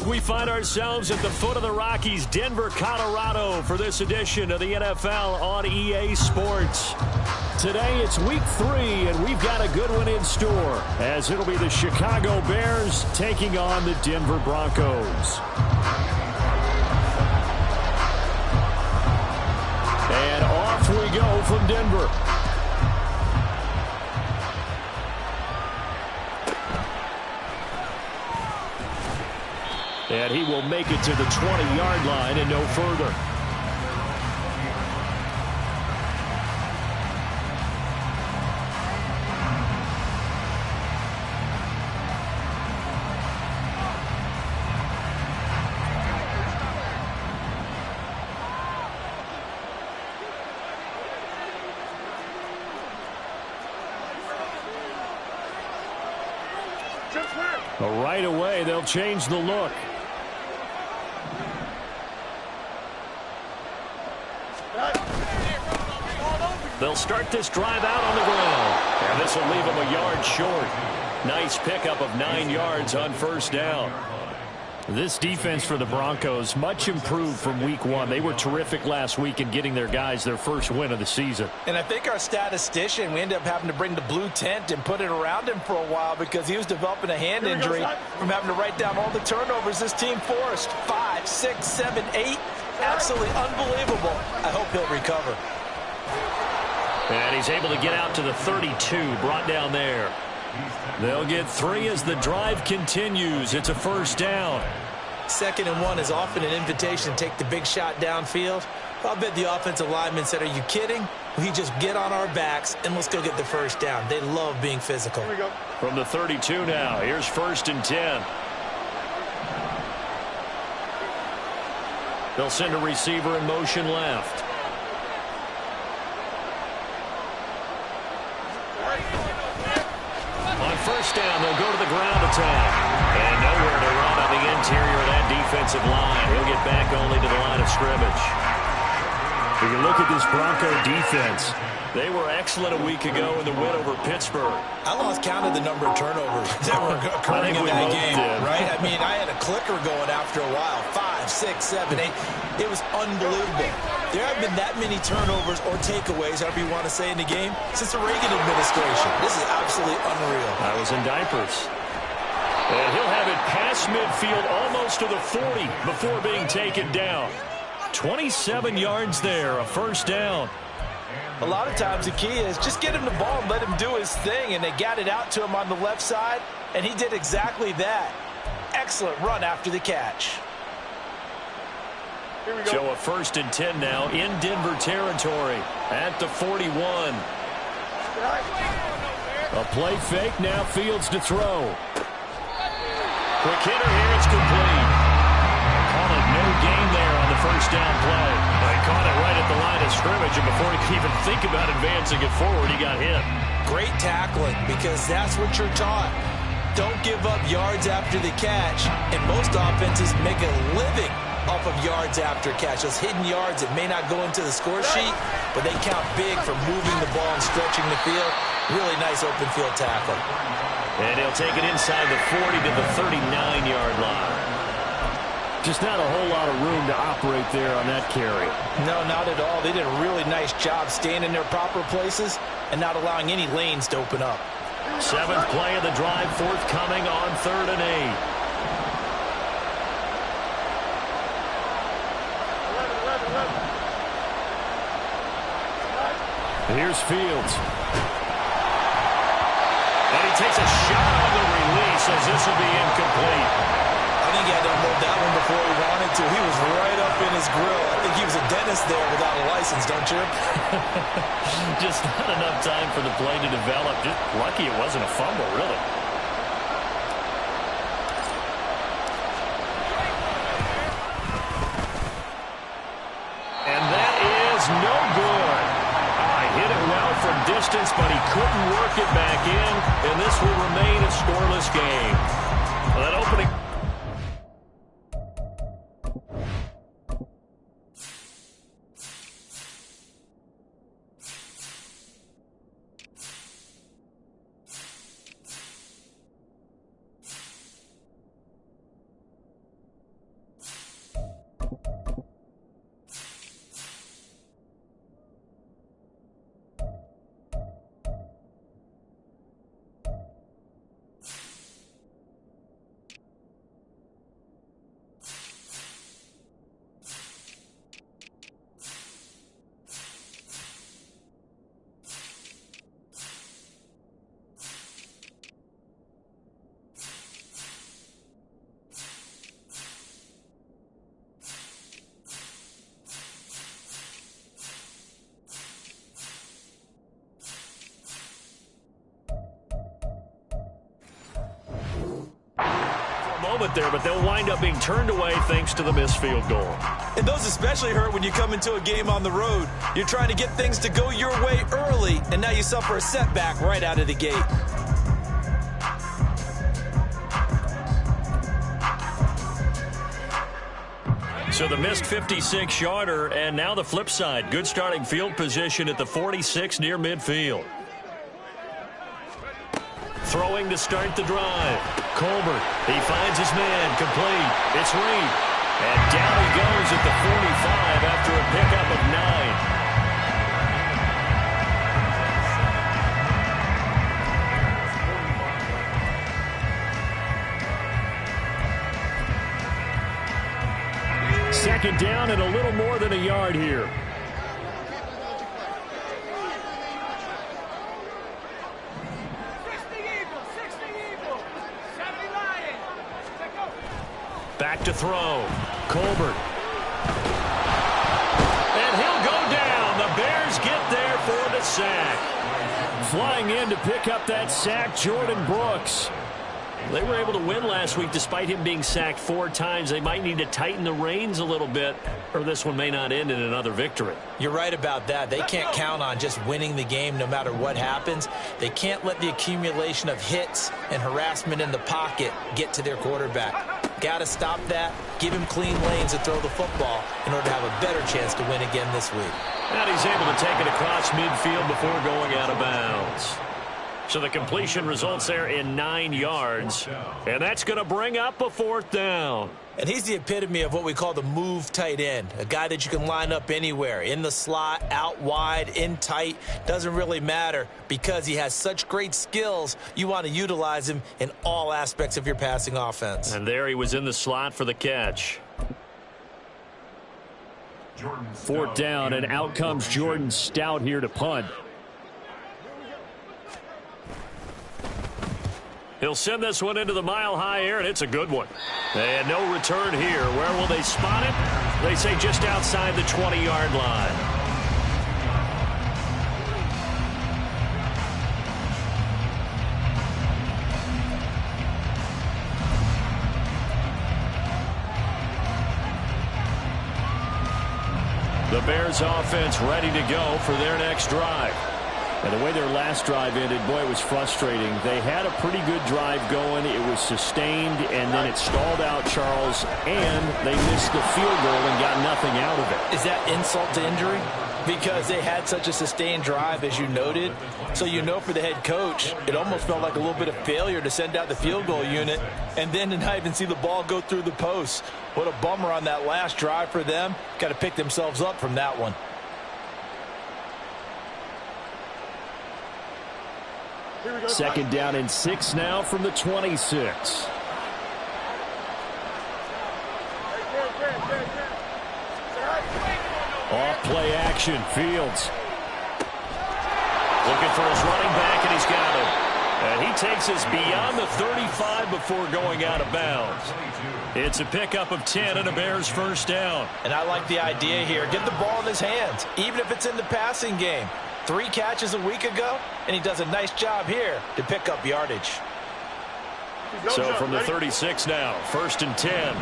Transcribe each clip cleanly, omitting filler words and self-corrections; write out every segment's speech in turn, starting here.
We find ourselves at the foot of the Rockies, Denver, Colorado, for this edition of the NFL on EA Sports. Today, it's week 3, and we've got a good one in store, as it'll be the Chicago Bears taking on the Denver Broncos. And off we go from Denver. And he will make it to the 20-yard line and no further. Right away, they'll change the look. They'll start this drive out on the ground. And this will leave them a yard short. Nice pickup of 9 yards on first down. This defense for the Broncos, much improved from week 1. They were terrific last week in getting their guys their first win of the season. And I think our statistician, we ended up having to bring the blue tent and put it around him for a while because he was developing a hand injury from having to write down all the turnovers this team forced. 5, 6, 7, 8. Absolutely unbelievable. I hope he'll recover. And he's able to get out to the 32, brought down there. They'll get 3 as the drive continues. It's a first down. 2nd and 1 is often an invitation to take the big shot downfield. I'll bet the offensive lineman said, "Are you kidding? We just get on our backs and let's go get the first down." They love being physical. Here we go. From the 32 now, here's 1st and 10. They'll send a receiver in motion left. On first down, they'll go to the ground attack. And nowhere to run on the interior of that defensive line. He'll get back only to the line of scrimmage. If you look at this Bronco defense, they were excellent a week ago in the win over Pittsburgh. I lost count of the number of turnovers that were occurring in that game, right? I mean, I had a clicker going after a while. 5, 6, 7, 8. It was unbelievable. There haven't been that many turnovers or takeaways, however you want to say, in the game since the Reagan administration. This is absolutely unreal. I was in diapers. And he'll have it past midfield almost to the 40 before being taken down. 27 yards there, a first down. A lot of times the key is just get him the ball and let him do his thing, and they got it out to him on the left side, and he did exactly that. Excellent run after the catch. Here we go. So a 1st and 10 now in Denver territory at the 41. A play fake, now Fields to throw. Quick hitter here, it's complete. Call it no gain there on the first down play. They caught it right at the line of scrimmage, and before he could even think about advancing it forward, he got hit. Great tackling, because that's what you're taught. Don't give up yards after the catch, and most offenses make a living off of yards after catch. Those hidden yards that may not go into the score sheet, but they count big for moving the ball and stretching the field. Really nice open field tackle. And he'll take it inside the 40 to the 39-yard line. Just not a whole lot of room to operate there on that carry. No, not at all. They did a really nice job staying in their proper places and not allowing any lanes to open up. 7th play of the drive forthcoming on 3rd and 8. Here's Fields. And he takes a shot on the release as this will be incomplete. I think he had to unload that one before he wanted to. He was right up in his grill. I think he was a dentist there without a license, don't you? Just not enough time for the play to develop. Just lucky it wasn't a fumble, really. And that is no good. Hit it well from distance, but he couldn't work it back in, and this will remain a scoreless game. Well, that opening... moment there, but they'll wind up being turned away thanks to the missed field goal. And those especially hurt when you come into a game on the road. You're trying to get things to go your way early, and now you suffer a setback right out of the gate. So the missed 56-yarder, and now the flip side. Good starting field position at the 46 near midfield. Throwing to start the drive. Colbert, he finds his man, complete. It's Reed. And down he goes at the 45 after a pickup of 9. Second down and a little more than a yard here. Back to throw. Colbert. And he'll go down. The Bears get there for the sack. Flying in to pick up that sack, Jordan Brooks. They were able to win last week despite him being sacked 4 times. They might need to tighten the reins a little bit, or this one may not end in another victory. You're right about that. They can't count on just winning the game no matter what happens. They can't let the accumulation of hits and harassment in the pocket get to their quarterback. Got to stop that, give him clean lanes to throw the football in order to have a better chance to win again this week. And he's able to take it across midfield before going out of bounds. So the completion results there in 9 yards. And that's going to bring up a 4th down. And he's the epitome of what we call the move tight end, a guy that you can line up anywhere, in the slot, out wide, in tight. Doesn't really matter because he has such great skills. You want to utilize him in all aspects of your passing offense. And there he was in the slot for the catch. 4th down, and out comes Jordan Stout here to punt. He'll send this one into the mile-high air, and it's a good one. And no return here. Where will they spot it? They say just outside the 20-yard line. The Bears offense ready to go for their next drive. And the way their last drive ended, boy, it was frustrating. They had a pretty good drive going. It was sustained, and then it stalled out, Charles, and they missed the field goal and got nothing out of it. Is that insult to injury? Because they had such a sustained drive, as you noted. So you know for the head coach, it almost felt like a little bit of failure to send out the field goal unit and then to not even see the ball go through the posts. What a bummer on that last drive for them. Got to pick themselves up from that one. Second down and 6 now from the 26. Off play action, Fields. Looking for his running back, and he's got him. And he takes us beyond the 35 before going out of bounds. It's a pickup of 10 and a Bears 1st down. And I like the idea here. Get the ball in his hands, even if it's in the passing game. 3 catches a week ago, and he does a nice job here to pick up yardage. So from the 36 now, 1st and 10.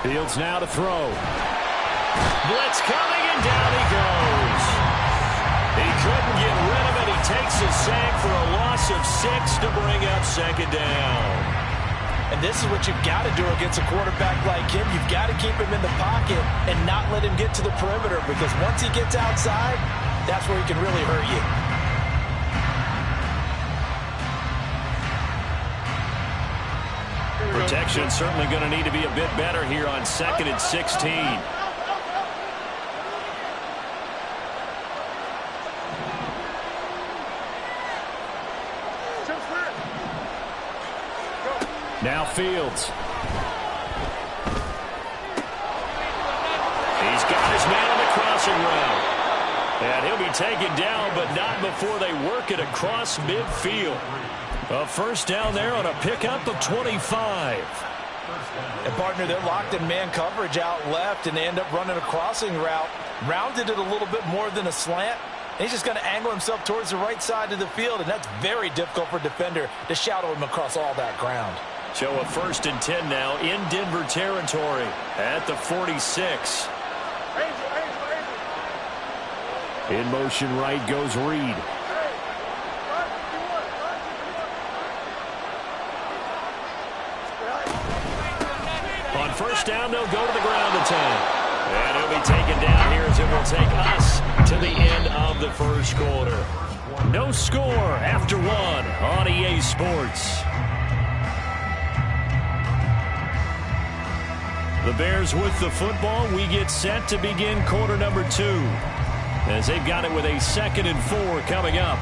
Fields now to throw. Blitz coming, and down he goes. He couldn't get rid of it. He takes a sack for a loss of 6 to bring up 2nd down. And this is what you've got to do against a quarterback like him. You've got to keep him in the pocket and not let him get to the perimeter, because once he gets outside, that's where he can really hurt you. Protection certainly going to need to be a bit better here on 2nd and 16. Now Fields. He's got his man on the crossing route. And he'll be taken down, but not before they work it across midfield. A 1st down there on a pickup of 25. And, partner, they're locked in man coverage out left, and they end up running a crossing route. Rounded it a little bit more than a slant. And he's just going to angle himself towards the right side of the field, and that's very difficult for a defender to shadow him across all that ground. So a 1st and 10 now in Denver territory at the 46. In motion right goes Reed. On 1st down, they'll go to the ground attack. And he'll be taken down here as it will take us to the end of the 1st quarter. No score after 1 on EA Sports. The Bears with the football. We get set to begin quarter number 2 as they've got it with a 2nd and 4 coming up.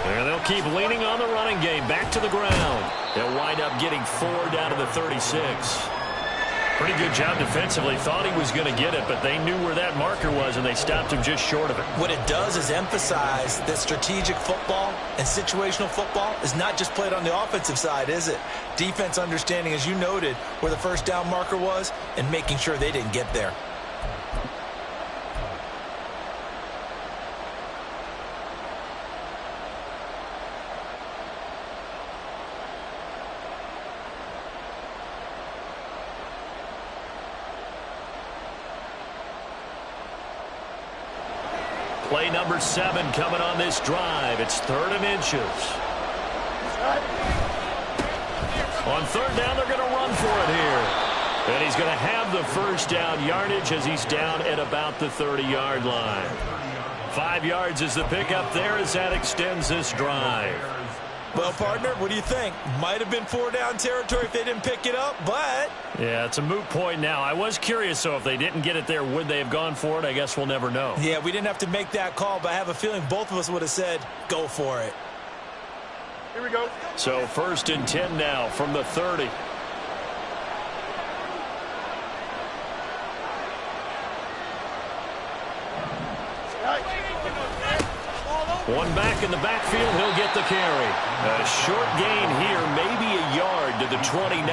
And they'll keep leaning on the running game. Back to the ground. They'll wind up getting 4 down to the 36. Pretty good job defensively. Thought he was going to get it, but they knew where that marker was, and they stopped him just short of it. What it does is emphasize that strategic football and situational football is not just played on the offensive side, is it? Defense understanding, as you noted, where the 1st down marker was and making sure they didn't get there. Play number 7 coming on this drive. It's 3rd and inches. On 3rd down, they're going to run for it here. And he's going to have the 1st down yardage as he's down at about the 30-yard line. 5 yards is the pickup there as that extends this drive. Well, partner, what do you think? Might have been 4 down territory if they didn't pick it up, but... Yeah, it's a moot point now. I was curious, so if they didn't get it there, would they have gone for it? I guess we'll never know. Yeah, we didn't have to make that call, but I have a feeling both of us would have said, go for it. Here we go. So 1st and 10 now from the 30. One back in the backfield, he'll get the carry. A short gain here, maybe a yard to the 29.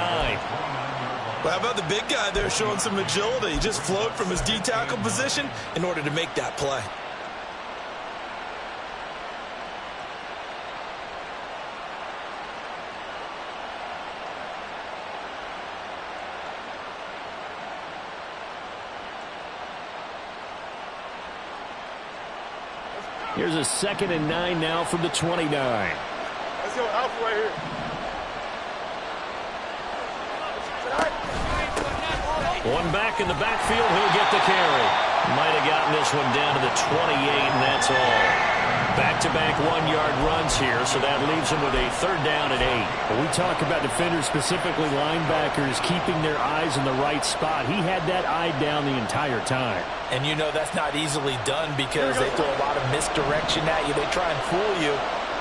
Well, how about the big guy there showing some agility? He just flowed from his D-tackle position in order to make that play. Here's a 2nd and 9 now from the 29. Let's go Alpha right here. One back in the backfield, he'll get the carry. Might have gotten this one down to the 28, and that's all. Back-to-back 1-yard runs here, so that leaves him with a 3rd down and 8. When we talk about defenders, specifically linebackers, keeping their eyes in the right spot. He had that eye down the entire time. And you know that's not easily done because they throw a lot of misdirection at you. They try and fool you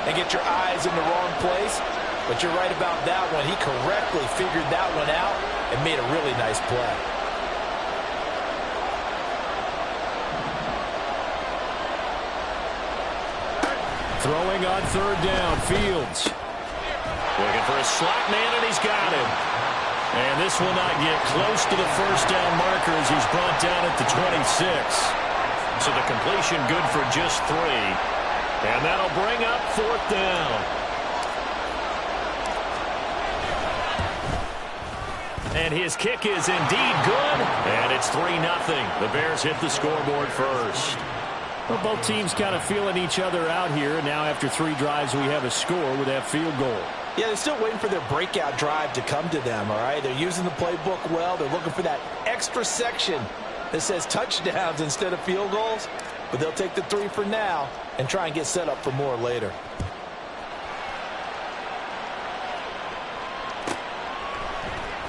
and get your eyes in the wrong place. But you're right about that one. He correctly figured that one out and made a really nice play. Throwing on 3rd down, Fields. Looking for a slot man, and he's got him. And this will not get close to the 1st down marker as he's brought down at the 26. So the completion good for just 3. And that'll bring up 4th down. And his kick is indeed good. And it's 3-0. The Bears hit the scoreboard first. Well, both teams kind of feeling each other out here. Now after 3 drives, we have a score with that field goal. Yeah, they're still waiting for their breakout drive to come to them, all right? They're using the playbook well. They're looking for that extra section that says touchdowns instead of field goals. But they'll take the 3 for now and try and get set up for more later.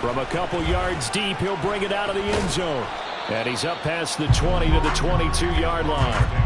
From a couple yards deep, he'll bring it out of the end zone. And he's up past the 20 to the 22-yard line.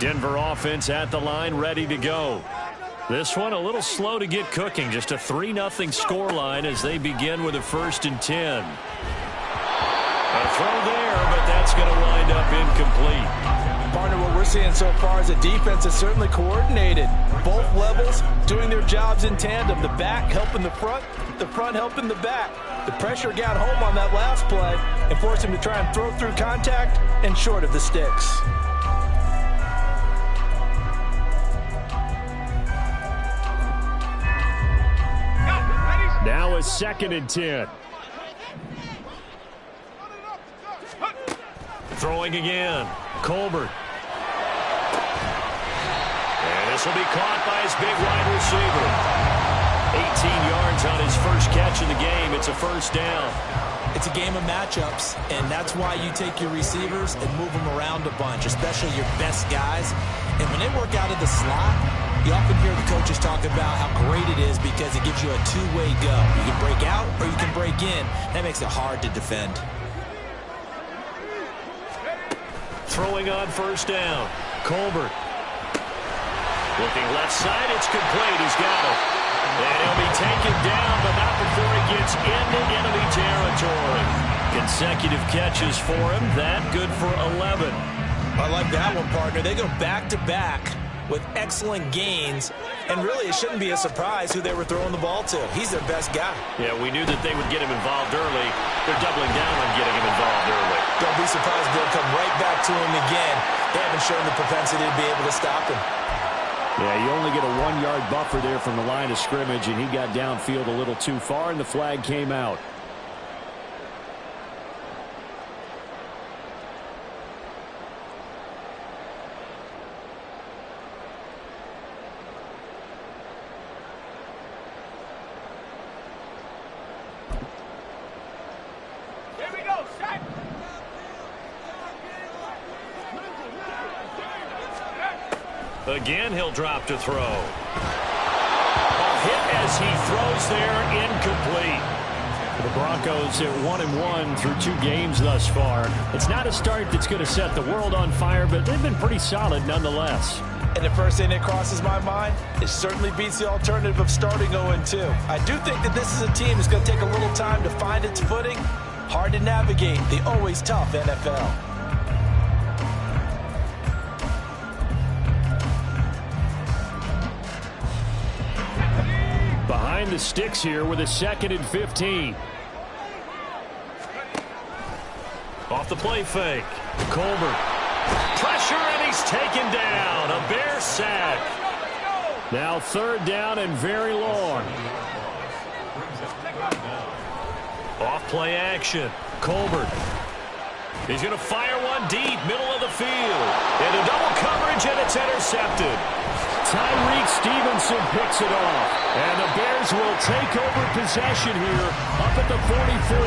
Denver offense at the line, ready to go. This one a little slow to get cooking. Just a 3-0 scoreline as they begin with a 1st and 10. A throw there, but that's going to wind up incomplete. Partner, what we're seeing so far is a defense is certainly coordinated. Both levels doing their jobs in tandem. The back helping the front helping the back. The pressure got home on that last play and forced him to try and throw through contact and short of the sticks. Now a 2nd and 10. Throwing again. Colbert. And this will be caught by his big wide receiver. 18 yards on his first catch of the game. It's a 1st down. It's a game of matchups, and that's why you take your receivers and move them around a bunch, especially your best guys. And when they work out of the slot, you often hear the coaches talk about how great it is because it gives you a two-way go. You can break out or you can break in. That makes it hard to defend. Throwing on 1st down. Colbert. Looking left side. It's complete. He's got it. And he'll be taken down, but not before he gets into enemy territory. Consecutive catches for him. That good for 11. I like that one, partner. They go back-to-back with excellent gains, and really it shouldn't be a surprise who they were throwing the ball to. He's their best guy. Yeah, we knew that they would get him involved early. They're doubling down on getting him involved early. Don't be surprised they'll come right back to him again. They haven't shown the propensity to be able to stop him. Yeah, you only get a 1-yard buffer there from the line of scrimmage, and he got downfield a little too far, and the flag came out. Again, he'll drop to throw. A hit as he throws there, incomplete. The Broncos at 1-1 through 2 games thus far. It's not a start that's going to set the world on fire, but they've been pretty solid nonetheless. And the first thing that crosses my mind, it certainly beats the alternative of starting 0-2. I do think that this is a team that's going to take a little time to find its footing. Hard to navigate the always tough NFL. Behind the sticks here with a 2nd and 15. Off the play fake. Colbert. Pressure, and he's taken down. A Bear sack. Now 3rd down and very long. Off play action. Colbert. He's going to fire one deep, middle of the field. Into double coverage, and it's intercepted. Tyreek Stevenson picks it off. And the Bears will take over possession here up at the 44.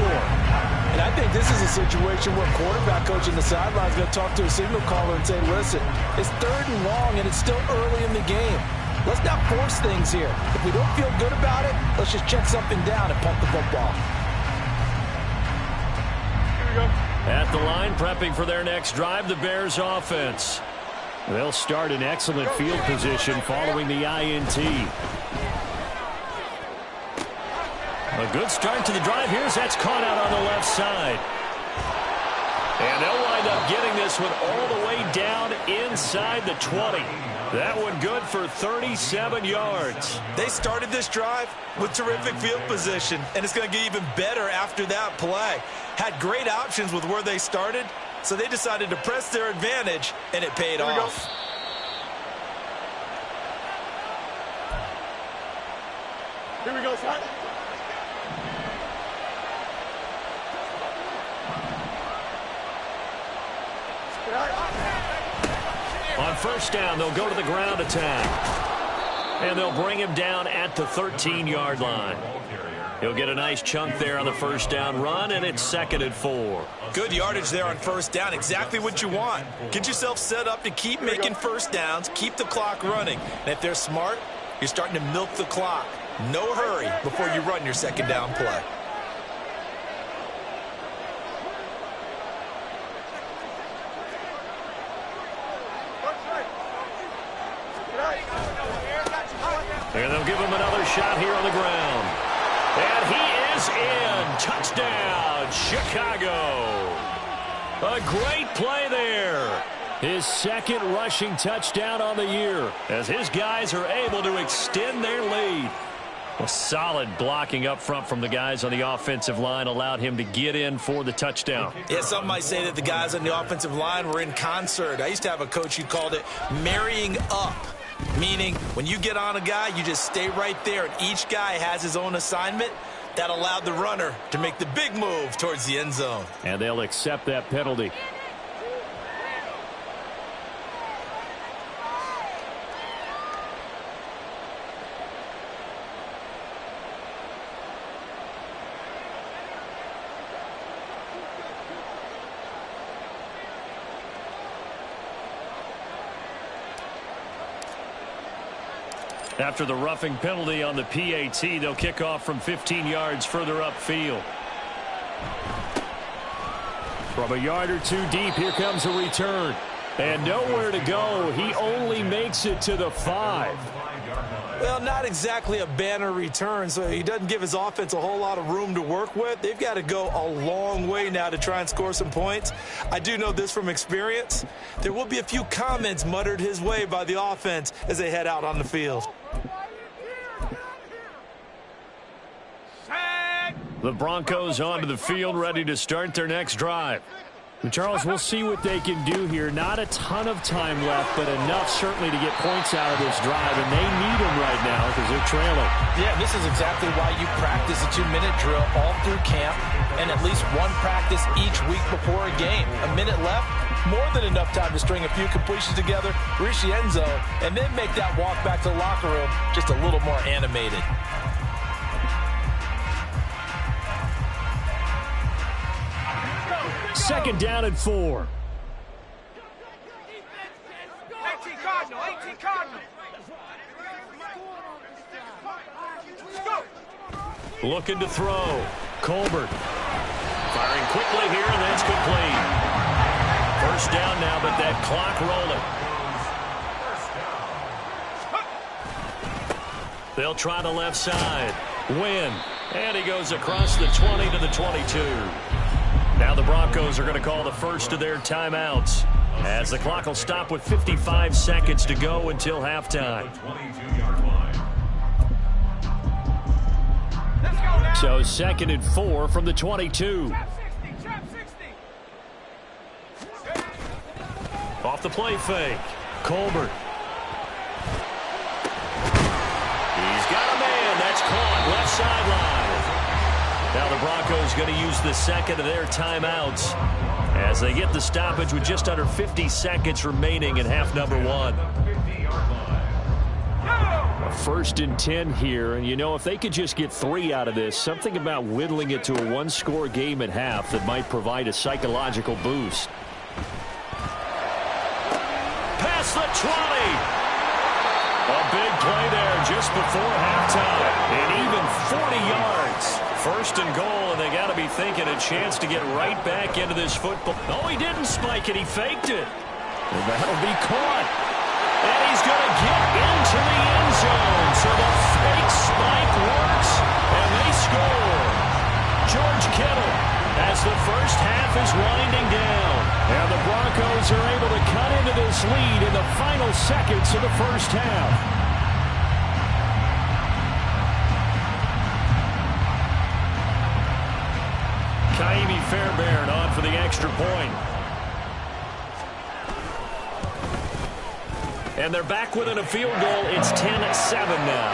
And I think this is a situation where quarterback coach in the sideline is going to talk to a signal caller and say, listen, it's 3rd and long, and it's still early in the game. Let's not force things here. If we don't feel good about it, let's just check something down and punt the football. Here we go. At the line, prepping for their next drive, the Bears offense. They'll start in excellent field position following the INT. A good start to the drive here as that's caught out on the left side. And they'll wind up getting this one all the way down inside the 20. That one good for 37 yards. They started this drive with terrific field position, and it's going to get even better after that play. Had great options with where they started, so they decided to press their advantage, and it paid off. Here we go, son. On 1st down, they'll go to the ground attack. And they'll bring him down at the 13-yard line. He'll get a nice chunk there on the 1st down run, and it's 2nd and 4. Good yardage there on 1st down. Exactly what you want. Get yourself set up to keep making 1st downs, keep the clock running. And if they're smart, you're starting to milk the clock. No hurry before you run your 2nd down play. And they'll give him another shot here on the ground. And he is in. Touchdown, Chicago. A great play there. His second rushing touchdown on the year as his guys are able to extend their lead. A solid blocking up front from the guys on the offensive line allowed him to get in for the touchdown. Yeah, some might say that the guys on the offensive line were in concert. I used to have a coach who called it marrying up, meaning when you get on a guy, you just stay right there, and each guy has his own assignment. That allowed the runner to make the big move towards the end zone. And they'll accept that penalty. After the roughing penalty on the PAT, they'll kick off from 15 yards further upfield. From a yard or two deep, here comes a return. And nowhere to go. He only makes it to the 5. Well, not exactly a banner return, so he doesn't give his offense a whole lot of room to work with. They've got to go a long way now to try and score some points. I do know this from experience. There will be a few comments muttered his way by the offense as they head out on the field. The Broncos onto the field, ready to start their next drive. And Charles, we'll see what they can do here. Not a ton of time left, but enough certainly to get points out of this drive, and they need them right now because they're trailing. Yeah, this is exactly why you practice a 2-minute drill all through camp and at least one practice each week before a game. A minute left, more than enough time to string a few completions together, reach the end zone, and then make that walk back to the locker room just a little more animated. Second down and 4. 18 Cardinal, 18 Cardinal. Looking to throw. Colbert. Firing quickly here, and that's complete. First down now, but that clock rolling. They'll try the left side. Win. And he goes across the 20 to the 22. Now the Broncos are going to call the first of their timeouts as the clock will stop with 55 seconds to go until halftime. So 2nd and 4 from the 22. Off the play fake. Colbert. He's got a man. That's caught. Left sideline. Now the Broncos going to use the second of their timeouts as they get the stoppage with just under 50 seconds remaining in half number 1. A 1st and 10 here, and you know, if they could just get 3 out of this, something about whittling it to a 1-score game at half that might provide a psychological boost. Past the 20. A big play there just before halftime. And even 40 yards. 1st and goal, and they got to be thinking a chance to get right back into this football. Oh, he didn't spike it. He faked it. And that'll be caught. And he's going to get into the end zone. So the fake spike works, and they score. George Kittle as the first half is winding down. And the Broncos are able to cut into this lead in the final seconds of the first half. Kaimi Fairbairn on for the extra point. And they're back within a field goal. It's 10-7 now.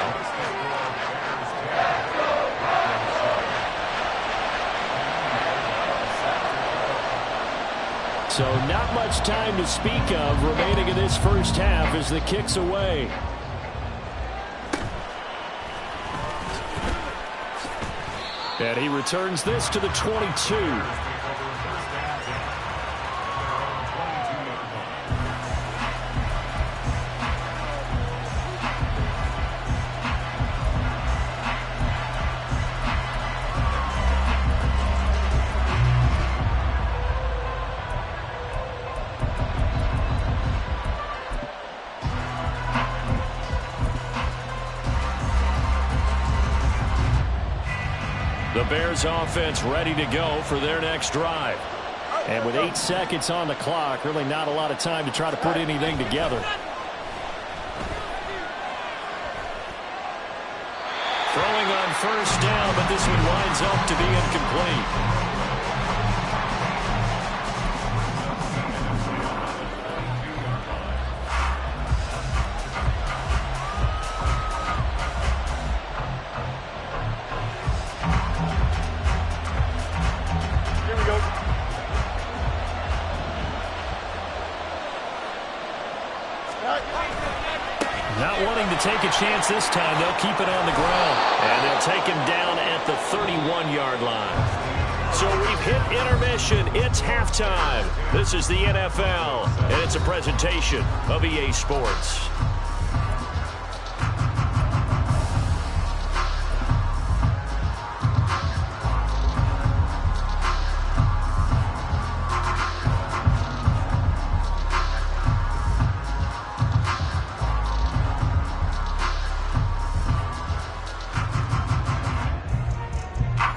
So not much time to speak of remaining in this first half as the kick's away. And he returns this to the 22. The Bears offense ready to go for their next drive. And with 8 seconds on the clock, really not a lot of time to try to put anything together. Throwing on first down, but this one winds up to be incomplete. Not wanting to take a chance this time, they'll keep it on the ground. And they'll take him down at the 31-yard line. So we've hit intermission. It's halftime. This is the NFL, and it's a presentation of EA Sports.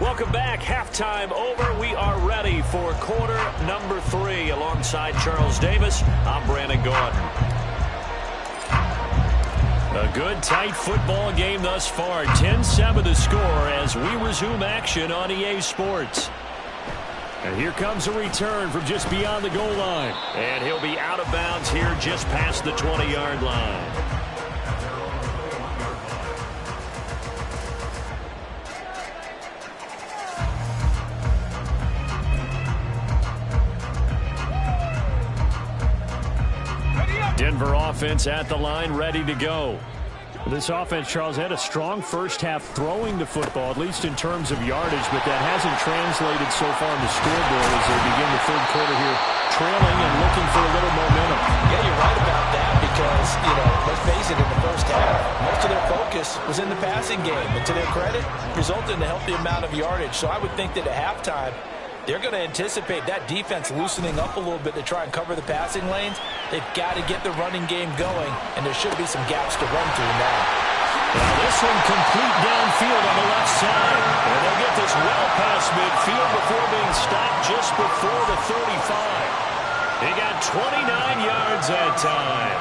Welcome back. Halftime over. We are ready for quarter number 3. Alongside Charles Davis, I'm Brandon Gordon. A good, tight football game thus far. 10-7 the score as we resume action on EA Sports. And here comes a return from just beyond the goal line. And he'll be out of bounds here just past the 20-yard line. Denver offense at the line, ready to go. This offense, Charles, had a strong first half throwing the football, at least in terms of yardage, but that hasn't translated so far on the scoreboard as they begin the third quarter here, trailing and looking for a little momentum. Yeah, you're right about that because, let's face it, in the first half, most of their focus was in the passing game. And to their credit, resulted in a healthy amount of yardage. So I would think that at halftime, they're going to anticipate that defense loosening up a little bit to try and cover the passing lanes. They've got to get the running game going, and there should be some gaps to run through now. Now this one complete downfield on the left side. And they'll get this well past midfield before being stopped just before the 35. He got 29 yards that time.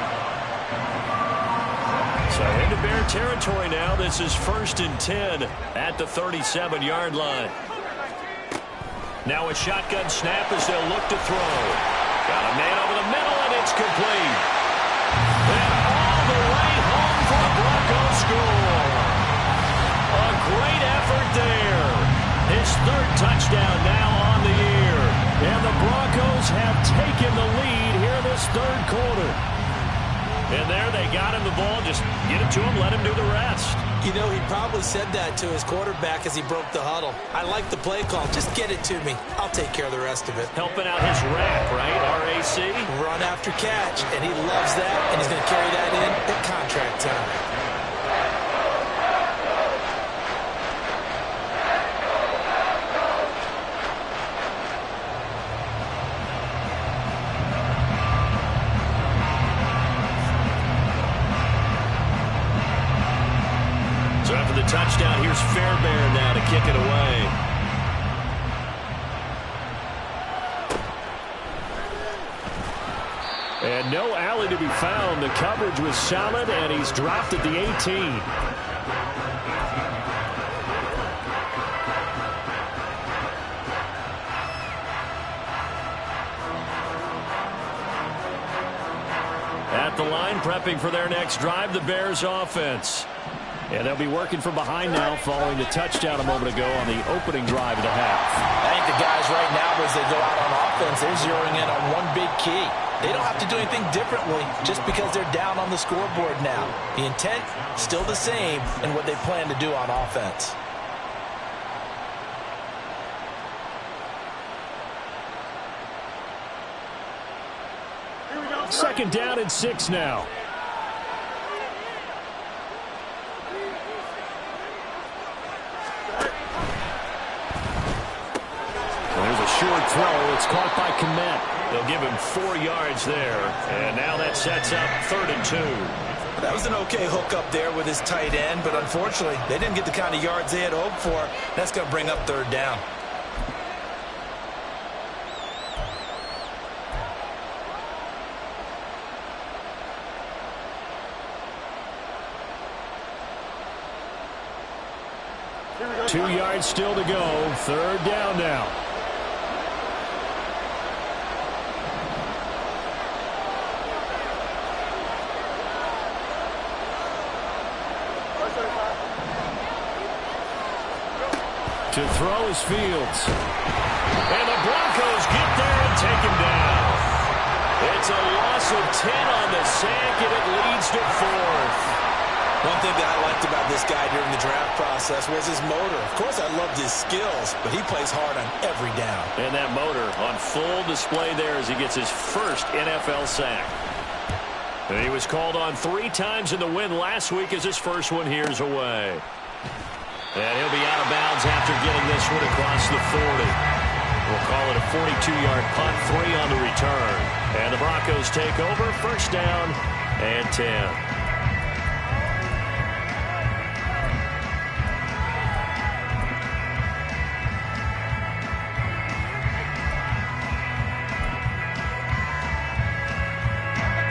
So into Bear territory now. This is 1st and 10 at the 37-yard line. Now a shotgun snap as they'll look to throw. Got a man over the middle, and it's complete. And all the way home for a Broncos score. A great effort there. His 3rd touchdown now on the year. And the Broncos have taken the lead here in this 3rd quarter. And there they got him the ball. Just get it to him, let him do the rest. He probably said that to his quarterback as he broke the huddle. I like the play call. Just get it to me. I'll take care of the rest of it. Helping out his rack, right? RAC. Run after catch, and he loves that, and he's going to carry that in at contract time. Touchdown. Here's Fairbairn now to kick it away. And no alley to be found. The coverage was solid, and he's dropped at the 18. At the line, prepping for their next drive, the Bears offense. And they'll be working from behind now following the touchdown a moment ago on the opening drive of the half. I think the guys right now, as they go out on offense, they're zeroing in on one big key. They don't have to do anything differently just because they're down on the scoreboard now. The intent, still the same in what they plan to do on offense. Second down and 6 now. Short throw. It's caught by Komet. They'll give him 4 yards there. And now that sets up 3rd and 2. That was an okay hook up there with his tight end, but unfortunately, they didn't get the kind of yards they had hoped for. That's going to bring up third down. Two yards still to go. Third down now. To throw is Fields. And the Broncos get there and take him down. It's a loss of 10 on the sack, and it leads to fourth. One thing that I liked about this guy during the draft process was his motor. Of course, I loved his skills, but he plays hard on every down. And that motor on full display there as he gets his first NFL sack. And he was called on 3 times in the win last week as his first one here's away. And he'll be out of bounds after getting this one across the 40. We'll call it a 42-yard punt, 3 on the return. And the Broncos take over, first down and 10.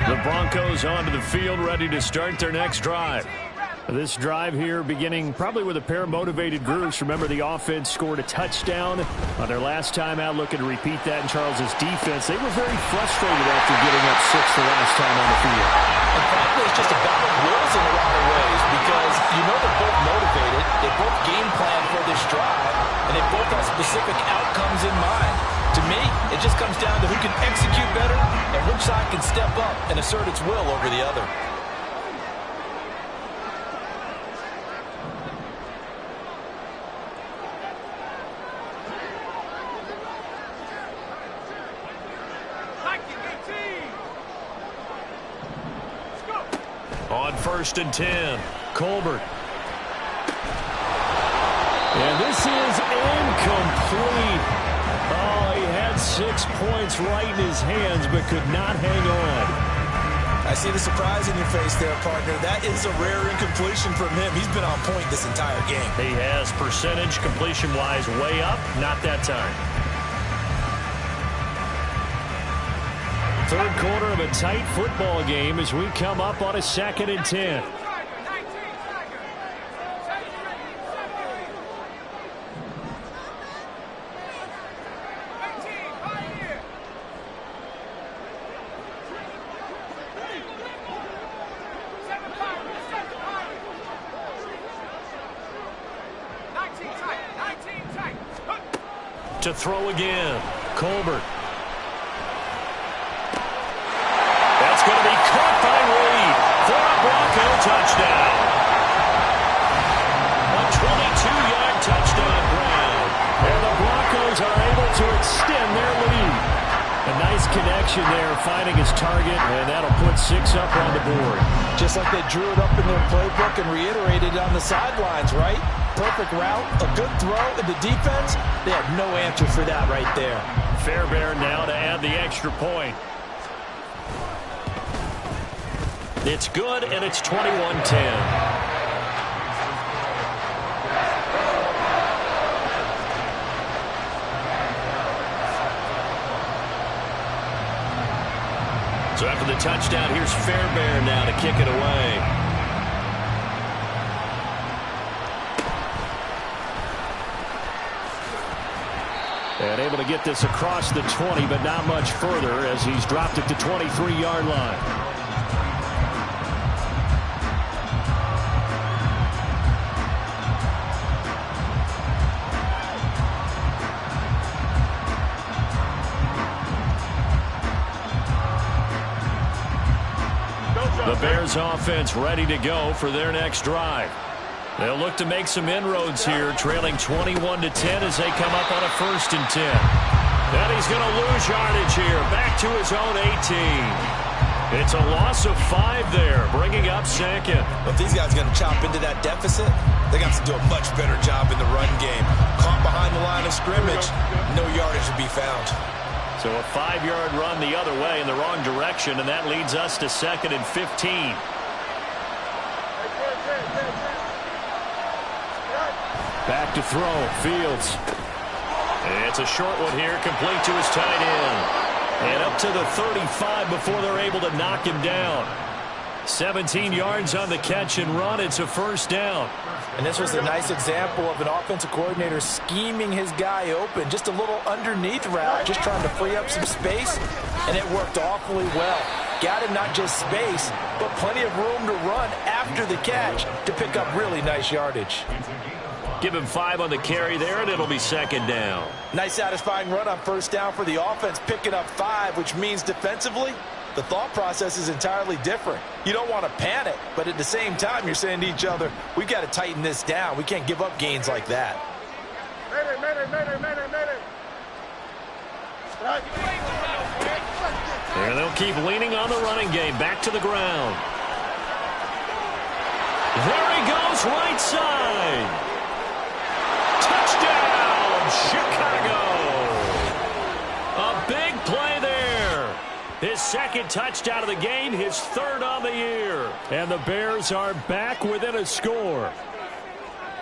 The Broncos onto the field, ready to start their next drive. This drive here beginning probably with a pair of motivated groups. Remember, the offense scored a touchdown on their last time out, looking to repeat that in Charles's defense. They were very frustrated after getting up 6 the last time on the field. And frankly, it's just a battle of wills in a lot of ways because you know they're both motivated, they both game plan for this drive, and they both have specific outcomes in mind. To me, it just comes down to who can execute better and which side can step up and assert its will over the other. On first and 10, Colbert. And this is incomplete. Oh, he had 6 points right in his hands, but could not hang on. I see the surprise in your face there, partner. That is a rare incompletion from him. He's been on point this entire game. He has percentage completion-wise way up, not that time. Third quarter of a tight football game as we come up on a 2nd and 10. To throw again, Colbert. That's going to be caught by Reed for a Bronco touchdown. A 22-yard touchdown ground. And the Broncos are able to extend their lead. A nice connection there, finding his target, and that'll put 6 up on the board. Just like they drew it up in their playbook and reiterated on the sidelines, right? Perfect route, a good throw, and the defense, they had no answer for that right there. Fairbairn now to add the extra point. It's good, and it's 21-10. So after the touchdown, here's Fairbairn now to kick it away. And able to get this across the 20, but not much further as he's dropped it to 23-yard line. The Bears offense ready to go for their next drive. They'll look to make some inroads here, trailing 21-10 as they come up on a 1st and 10. And he's going to lose yardage here, back to his own 18. It's a loss of 5 there, bringing up 2nd. If these guys are going to chop into that deficit, they got to do a much better job in the run game. Caught behind the line of scrimmage, no yardage to be found. So a 5-yard run the other way in the wrong direction, and that leads us to 2nd and 15. Back to throw. Fields. It's a short one here, complete to his tight end. And up to the 35 before they're able to knock him down. 17 yards on the catch and run. It's a first down. And this was a nice example of an offensive coordinator scheming his guy open. Just a little underneath route, just trying to free up some space, and it worked awfully well. Got him not just space, but plenty of room to run after the catch to pick up really nice yardage. Give him 5 on the carry there, and it'll be second down. Nice satisfying run on first down for the offense, picking up 5, which means defensively, the thought process is entirely different. You don't want to panic, but at the same time, you're saying to each other, we've got to tighten this down. We can't give up gains like that. And they'll keep leaning on the running game. Back to the ground. There he goes, right side. Touchdown, Chicago. A big play there. His second touchdown of the game, his third on the year. And the Bears are back within a score.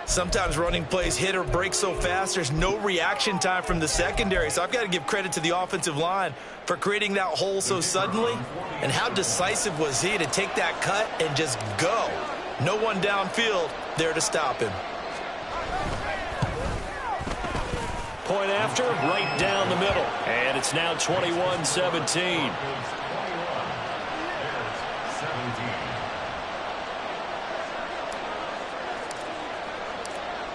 Sometimes running plays hit or break so fast, there's no reaction time from the secondary. So I've got to give credit to the offensive line for creating that hole so suddenly. And how decisive was he to take that cut and just go. No one downfield there to stop him. Point after, right down the middle. And it's now 21-17.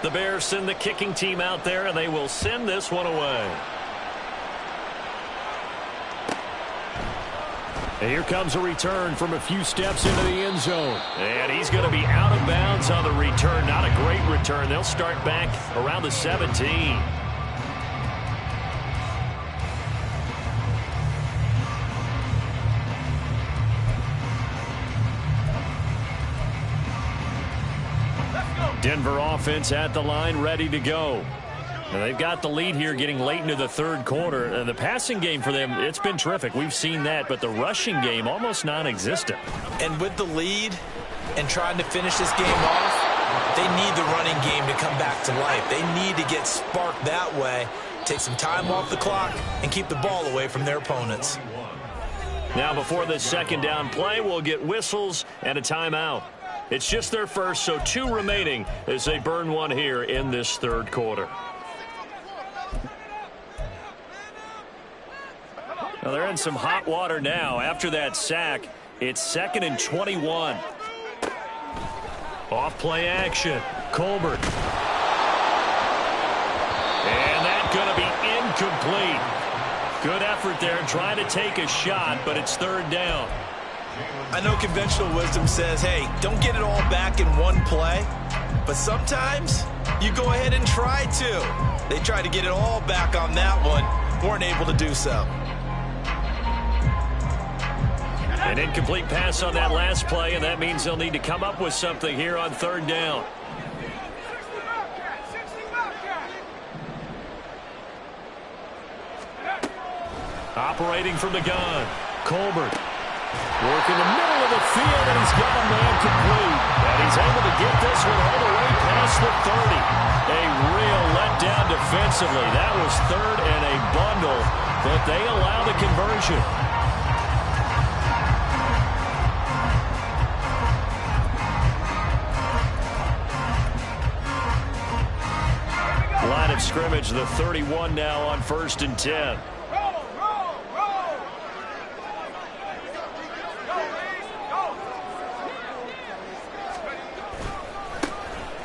The Bears send the kicking team out there, and they will send this one away. And here comes a return from a few steps into the end zone. And he's going to be out of bounds on the return. Not a great return. They'll start back around the 17. Denver offense at the line, ready to go. And they've got the lead here getting late into the third quarter. And the passing game for them, it's been terrific. We've seen that, but the rushing game almost non-existent. And with the lead and trying to finish this game off, they need the running game to come back to life. They need to get sparked that way, take some time off the clock, and keep the ball away from their opponents. Now before this second down play, we'll get whistles and a timeout. It's just their first, so 2 remaining as they burn one here in this third quarter. Well, they're in some hot water now. After that sack, it's 2nd and 21. Off play action. Colbert. And that's going to be incomplete. Good effort there trying to take a shot, but it's third down. I know conventional wisdom says, hey, don't get it all back in one play. But sometimes you go ahead and try to. They tried to get it all back on that one. Weren't able to do so. An incomplete pass on that last play, and that means they'll need to come up with something here on third down. Operating from the gun, Colbert. Work in the middle of the field, and he's got a man complete. And he's able to get this one all the way past the 30. A real letdown defensively. That was third and a bundle, but they allow the conversion. Line of scrimmage, the 31 now on 1st and 10.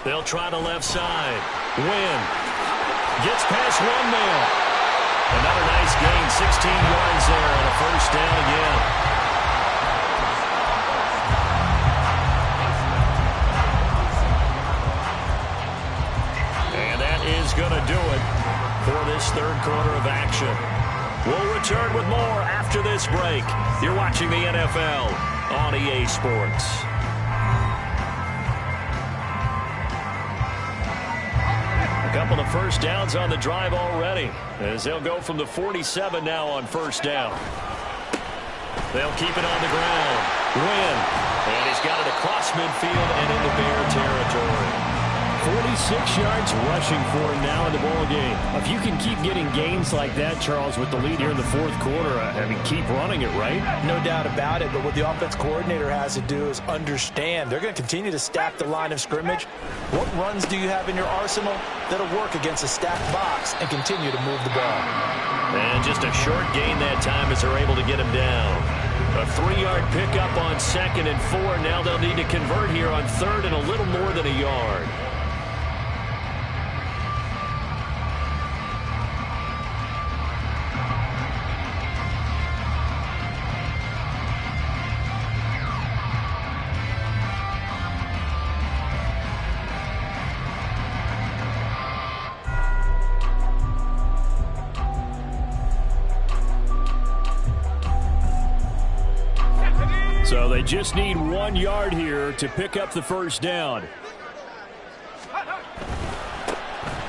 They'll try the left side. Win. Gets past one man. Another nice gain, 16 yards there, and a first down again. And that is going to do it for this third quarter of action. We'll return with more after this break. You're watching the NFL on EA Sports. Couple of first downs on the drive already as they'll go from the 47 now on first down. They'll keep it on the ground. Win. And he's got it across midfield and into Bear territory. 26 yards rushing for him now in the ball game. If you can keep getting gains like that, Charles, with the lead here in the fourth quarter, I mean, keep running it, right? No doubt about it, but what the offense coordinator has to do is understand they're going to continue to stack the line of scrimmage. What runs do you have in your arsenal that'll work against a stacked box and continue to move the ball? And just a short gain that time as they're able to get him down. A 3-yard pickup on 2nd and 4. Now they'll need to convert here on 3rd and a little more than a yard. So they just need 1 yard here to pick up the first down.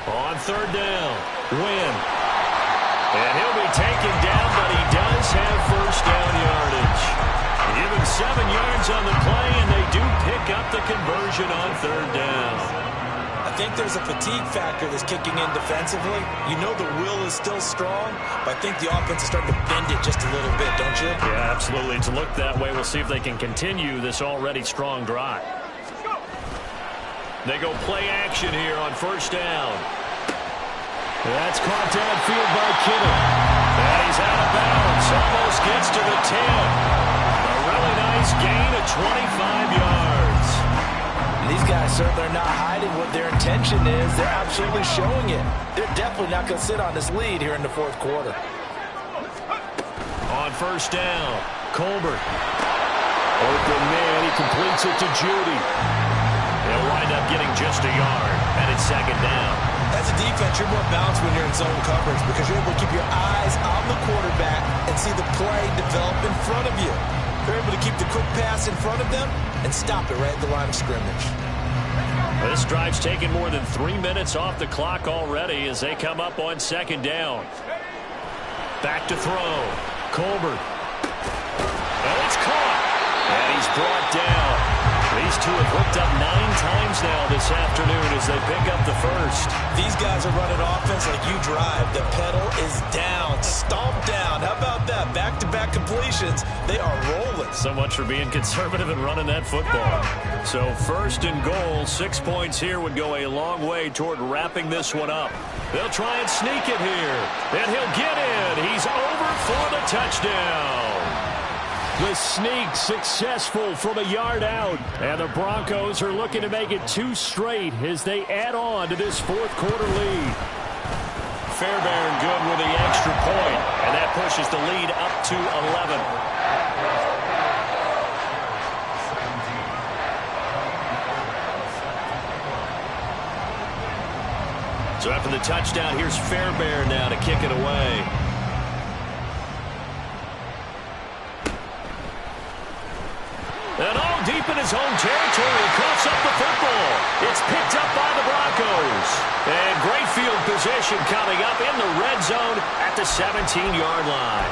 On 3rd down, Wynn. And he'll be taken down, but he does have first down yardage. Give him 7 yards on the play, and they do pick up the conversion on 3rd down. I think there's a fatigue factor that's kicking in defensively. You know the will is still strong, but I think the offense is starting to bend it just a little bit, don't you? Yeah, absolutely. It's looked that way. We'll see if they can continue this already strong drive. They go play action here on 1st down. That's caught downfield by Kittle. And he's out of bounds. Almost gets to the 10. A really nice gain of 25 yards. These guys certainly are not hiding what their intention is. They're absolutely showing it. They're definitely not going to sit on this lead here in the fourth quarter. On 1st down, Colbert. Open man, he completes it to Judy. They'll wind up getting just a yard, and it's 2nd down. As a defense, you're more balanced when you're in zone coverage because you're able to keep your eyes on the quarterback and see the play develop in front of you. They're able to keep the quick pass in front of them and stop it right at the line of scrimmage. This drive's taken more than 3 minutes off the clock already as they come up on 2nd down. Back to throw. Colbert. And it's caught. And he's brought down. These two have hooked up 9 times now this afternoon as they pick up the first. These guys are running offense like you drive. The pedal is down, stomped down. How about that? Back-to-back completions. They are rolling. So much for being conservative and running that football. So 1st and goal, 6 points here would go a long way toward wrapping this one up. They'll try and sneak it here. And he'll get in. He's over for the touchdown. The sneak successful from a yard out. And the Broncos are looking to make it 2 straight as they add on to this fourth quarter lead. Fairbairn good with the extra point, and that pushes the lead up to 11. So after the touchdown, here's Fairbairn now to kick it away. And all deep in his own territory, he coughs up the football. It's picked up by the Broncos. And great field position coming up in the red zone at the 17-yard line.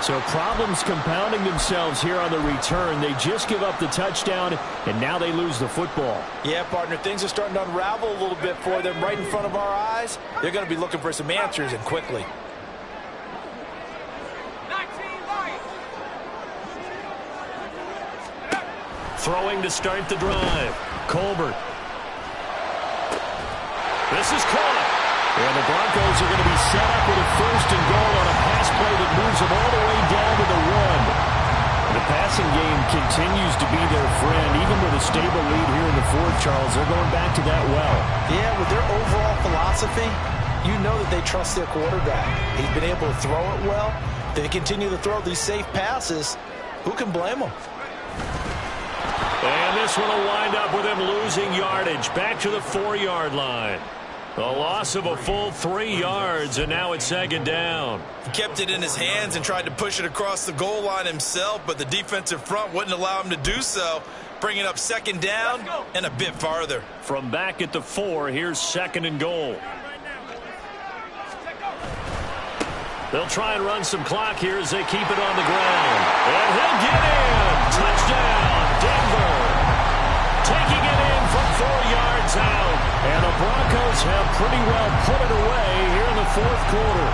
So problems compounding themselves here on the return. They just give up the touchdown, and now they lose the football. Yeah, partner, things are starting to unravel a little bit for them right in front of our eyes. They're going to be looking for some answers, and quickly. Throwing to start the drive. Colbert. This is caught. And the Broncos are going to be set up with a 1st and goal on a pass play that moves them all the way down to the 1. The passing game continues to be their friend. Even with a stable lead here in the fourth, Charles, they're going back to that well. Yeah, with their overall philosophy, you know that they trust their quarterback. He's been able to throw it well. They continue to throw these safe passes. Who can blame them? And this one will wind up with him losing yardage back to the 4-yard line. A loss of a full 3 yards, and now it's 2nd down. He kept it in his hands and tried to push it across the goal line himself, but the defensive front wouldn't allow him to do so, bringing up 2nd down and a bit farther. From back at the 4, here's 2nd and goal. They'll try and run some clock here as they keep it on the ground. And he'll get in. Touchdown, Denver. Taking it in from 4 yards out. And the Bears have pretty well put it away here in the fourth quarter.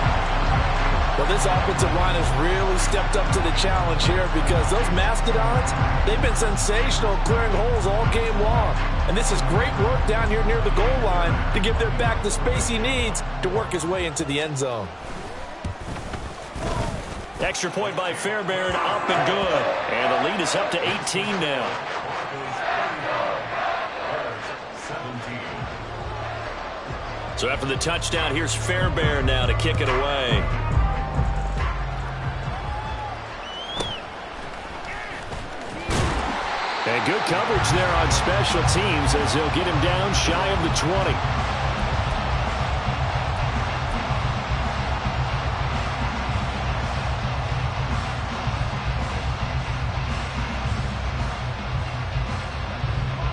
Well, this offensive line has really stepped up to the challenge here because those Mastodons, they've been sensational clearing holes all game long. And this is great work down here near the goal line to give their back the space he needs to work his way into the end zone. Extra point by Fairbairn, up and good. And the lead is up to 18 now. So after the touchdown, here's Fairbairn now to kick it away. And good coverage there on special teams as they'll get him down shy of the 20.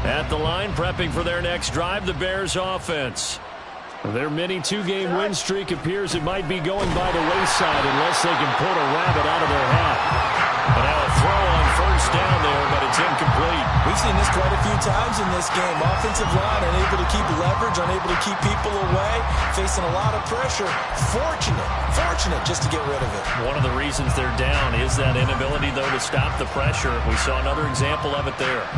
At the line, prepping for their next drive, the Bears offense. Their mini two-game win streak appears it might be going by the wayside unless they can pull a rabbit out of their hat. And now a throw on first down there, but it's incomplete. We've seen this quite a few times in this game. Offensive line unable to keep leverage, unable to keep people away, facing a lot of pressure. Fortunate just to get rid of it. One of the reasons they're down is that inability, though, to stop the pressure. We saw another example of it there.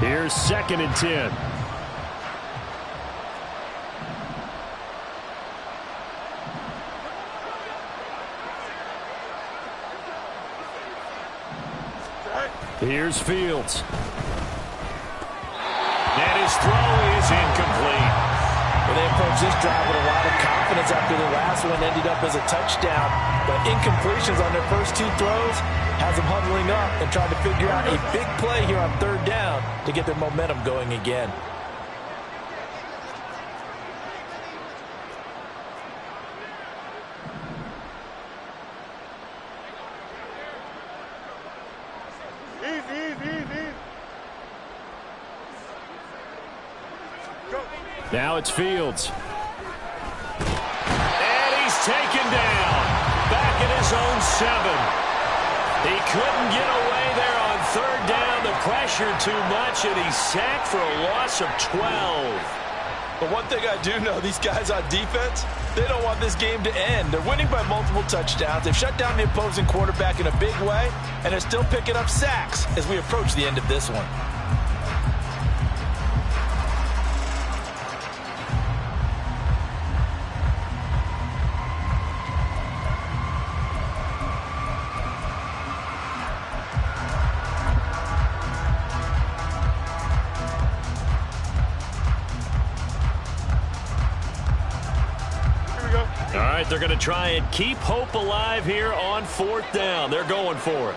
Here's 2nd and 10. Here's Fields. And his throw is incomplete. Well, they approached this drive with a lot of confidence after the last one ended up as a touchdown. But incompletions on their first two throws has them huddling up and trying to figure out a big play here on third down to get their momentum going again. Now it's Fields. And he's taken down. Back at his own 7. He couldn't get away there on third down. The pressure too much, and he's sacked for a loss of 12. But one thing I do know, these guys on defense, they don't want this game to end. They're winning by multiple touchdowns. They've shut down the opposing quarterback in a big way, and they're still picking up sacks as we approach the end of this one. They're going to try and keep hope alive here on fourth down. They're going for it.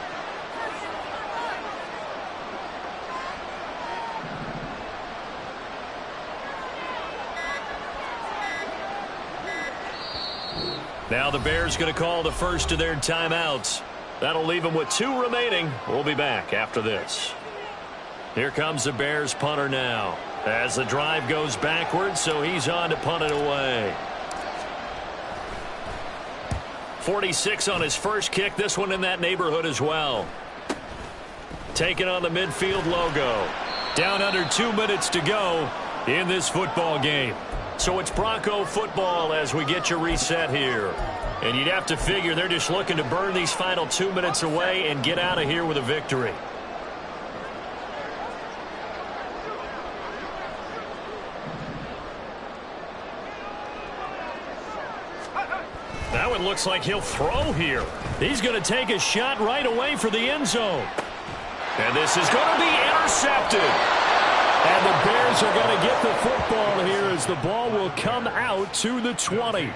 Now the Bears going to call the first of their timeouts. That'll leave them with 2 remaining. We'll be back after this. Here comes the Bears punter now as the drive goes backwards, so he's on to punt it away. 46 on his first kick. This one in that neighborhood as well. Taking on the midfield logo. Down under 2 minutes to go in this football game. So it's Bronco football as we get you reset here. And you'd have to figure they're just looking to burn these final 2 minutes away and get out of here with a victory. Now it looks like he'll throw here. He's going to take a shot right away for the end zone. And this is going to be intercepted. And the Bears are going to get the football here as the ball will come out to the 20.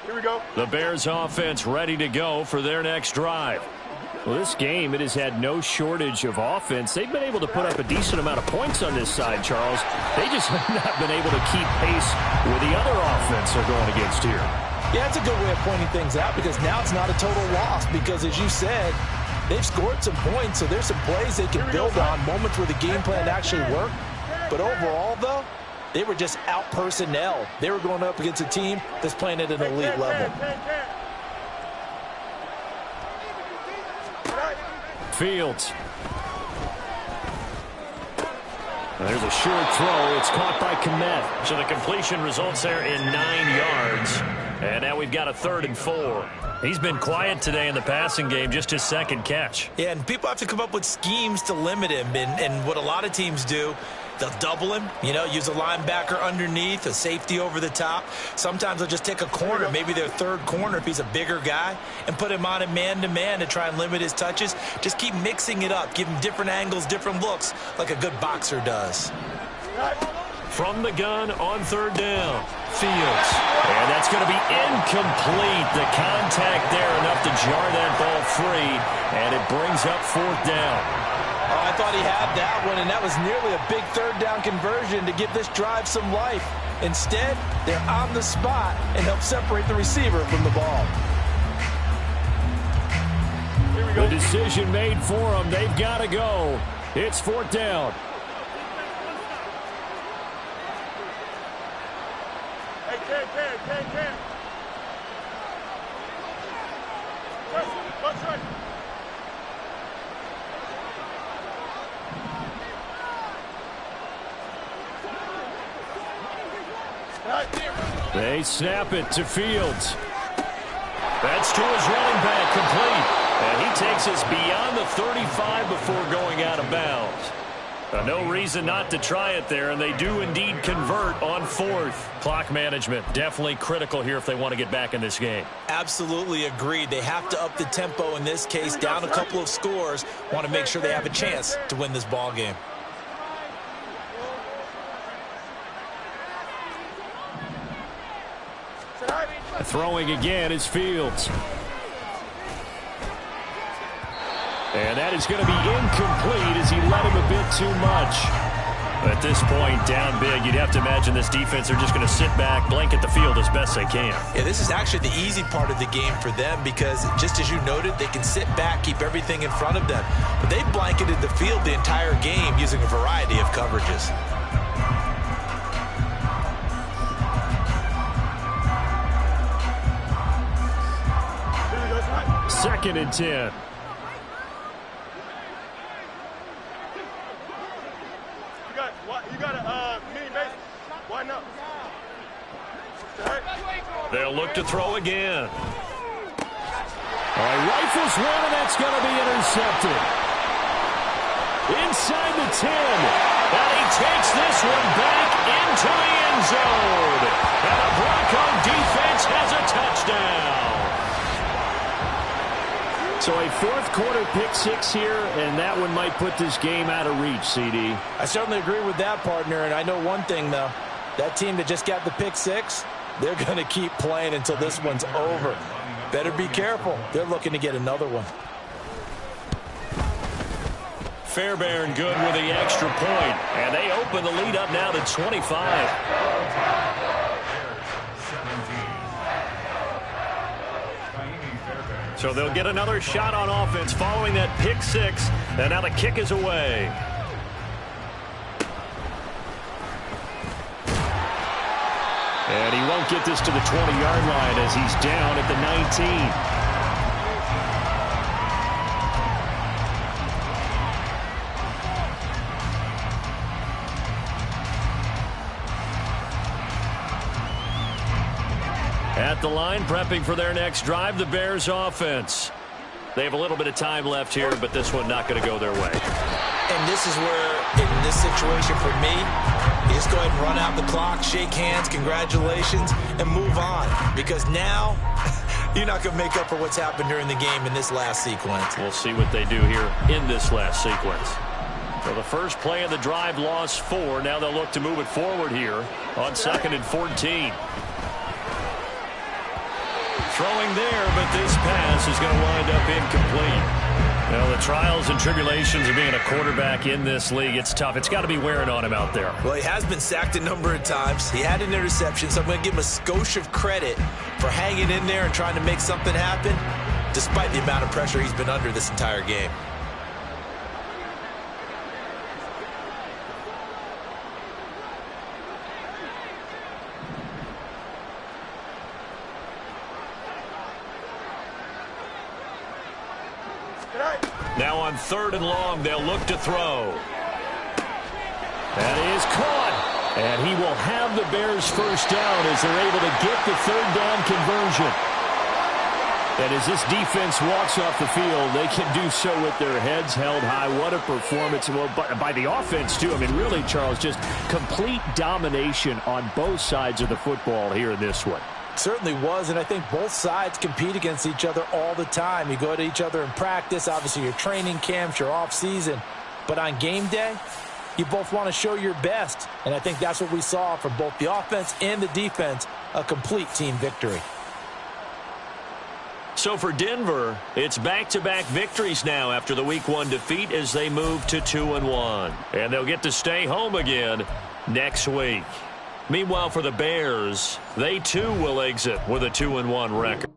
Here we go. The Bears offense ready to go for their next drive. Well, this game, it has had no shortage of offense. They've been able to put up a decent amount of points on this side, Charles. They just have not been able to keep pace with the other offense they're going against here. Yeah, that's a good way of pointing things out because now it's not a total loss because, as you said, They've scored some points, so there's some plays they can build on, moments where the game plan actually worked. But overall, though, they were just out personnel. They were going up against a team that's playing at an elite level. Fields. There's a short throw. It's caught by Komet. So the completion results there in 9 yards. And now we've got a 3rd and 4. He's been quiet today in the passing game, just his 2nd catch. Yeah, and people have to come up with schemes to limit him. And what a lot of teams do, they'll double him, use a linebacker underneath, a safety over the top. Sometimes they'll just take a corner, maybe their 3rd corner if he's a bigger guy, and put him on a man-to-man to try and limit his touches. Just keep mixing it up, give him different angles, different looks, like a good boxer does. From the gun on 3rd down, Fields. And that's going to be incomplete. The contact there enough to jar that ball free, and it brings up 4th down. Oh, I thought he had that one, and that was nearly a big 3rd down conversion to give this drive some life. Instead, they're on the spot and help separate the receiver from the ball. The decision made for them. They've got to go. It's 4th down. They snap it to Fields. That's to his running back, complete. And he takes us beyond the 35 before going out of bounds. No reason not to try it there, and they do indeed convert on 4th. Clock management definitely critical here if they want to get back in this game. Absolutely agreed. They have to up the tempo in this case, down a couple of scores. Want to make sure they have a chance to win this ball game. Throwing again is Fields. And that is going to be incomplete as he let him a bit too much. At this point, down big, you'd have to imagine this defense are just going to sit back, blanket the field as best they can. Yeah, this is actually the easy part of the game for them because, just as you noted, they can sit back, keep everything in front of them. But they've blanketed the field the entire game using a variety of coverages. 2nd and 10. You got a mini base. Why not? They'll look to throw again. All right, rifles one, and that's going to be intercepted. Inside the 10. And he takes this one back into the end zone. And the Bronco defense has a touchdown. So a 4th quarter pick 6 here, and that one might put this game out of reach, CD. I certainly agree with that, partner, and I know one thing, though. That team that just got the pick 6, they're going to keep playing until this one's over. Better be careful. They're looking to get another one. Fairbairn good with the extra point, and they open the lead up now to 25. So they'll get another shot on offense following that pick 6, and now the kick is away. And he won't get this to the 20-yard line as he's down at the 19. At the line, prepping for their next drive, the Bears offense. They have a little bit of time left here, but this one not going to go their way. And this is where, in this situation for me, you just go ahead and run out the clock, shake hands, congratulations, and move on. Because now, you're not going to make up for what's happened during the game in this last sequence. We'll see what they do here in this last sequence. So the first play of the drive lost 4. Now they'll look to move it forward here on 2nd and 14. Throwing there, but this pass is going to wind up incomplete. Well, the trials and tribulations of being a quarterback in this league, it's tough. It's got to be wearing on him out there. Well, he has been sacked a number of times. He had an interception, so I'm going to give him a skosh of credit for hanging in there and trying to make something happen. despite the amount of pressure he's been under this entire game. Now on 3rd and long, they'll look to throw. That is caught. And he will have the Bears first down as they're able to get the 3rd down conversion. And as this defense walks off the field, they can do so with their heads held high. What a performance by the offense, too. I mean, really, Charles, just complete domination on both sides of the football here in this one. Certainly was, and I think both sides compete against each other all the time. You go to each other in practice, obviously your training camps, your off-season. But on game day, you both want to show your best. And I think that's what we saw from both the offense and the defense, a complete team victory. So for Denver, it's back-to-back victories now after the Week 1 defeat as they move to 2-1. And they'll get to stay home again next week. Meanwhile, for the Bears, they too will exit with a 2-1 record.